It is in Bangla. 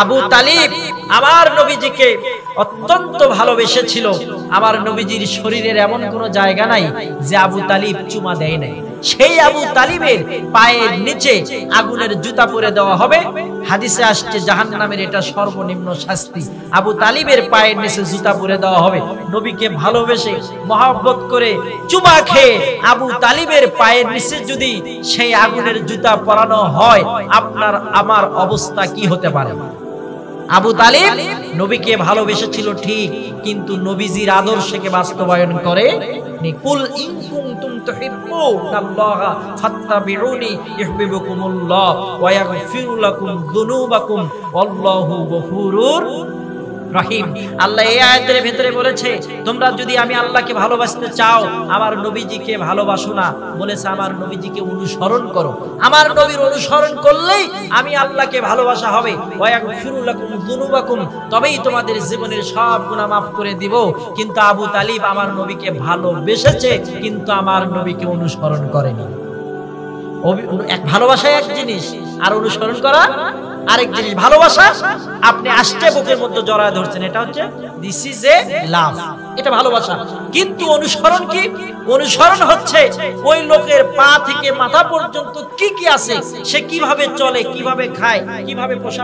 আবু তালিব আমার নবীজিকে অত্যন্ত ভালোবেসেছিল। আমার নবীজির শরীরের এমন কোন জায়গা নাই যে আবু তালিব চুমা দেয় নাই। সেই আবু তালিবের পায়ের নিচে আগুনের জুতা পরে দেওয়া হবে। হাদিসে আসছে জাহান্নামের এটা সর্বনিম্ন শাস্তি। আবু তালিবের পায়ের নিচে জুতা পরে দেওয়া হবে। নবীকে ভালোবেসে মহব্বত করে চুমা খেয়ে আবু তালিবের পায়ের নিচে যদি সেই আগুনের জুতা পরানো হয়, আপনার আমার অবস্থা কি হতে পারে? আবু তালিব নবীকে ভালোবেসেছিল ঠিক, কিন্তু নবীজির আদর্শকে বাস্তবায়ন করে নি। কুল ইন কুনতুম তুহিব্বুনাল্লাহা ফাত্তাবিউনি ইউহিব্বুকুমুল্লাহ ওয়া ইয়াগফিরু লাকুম যুনুবাকুম ওয়াল্লাহু গফুরুর রহিম। আল্লাহ এই আয়াতের ভিতরে বলেছে, তোমরা যদি আমি আল্লাহকে ভালোবাসতে চাও, আমার নবীজিকে ভালোবাসো না, বলেছে আমার নবীজিকে অনুসরণ করো। আমার নবীর অনুসরণ করলেই আমি আল্লাহকে ভালোবাসা হবে। ওয়া ইয়াগফিরু লাকুম যুনুবাকুম, তবেই তোমাদের জীবনের সব গুনাহ মাফ করে দিব। কিন্তু আবু তালিব আমার নবীকে ভালোবেসেছে, কিন্তু আমার নবীকে অনুসরণ করেনি। এক ভালোবাসা এক জিনিস, আর অনুসরণ করা আরেক জিনিস। ভালোবাসা আপনি আষ্টে বুকের মধ্যে জড়ায় ধরছেন, এটা হচ্ছে দিস ইজ এ লাভ, এটা ভালোবাসা। কিন্তু অনুসরণ কি? অনুসরণ হচ্ছে ওই লোকের পা থেকে মাথা পর্যন্ত কি কি আছে, সে কিভাবে চলে, কিভাবে খায়, কিভাবে পোশাক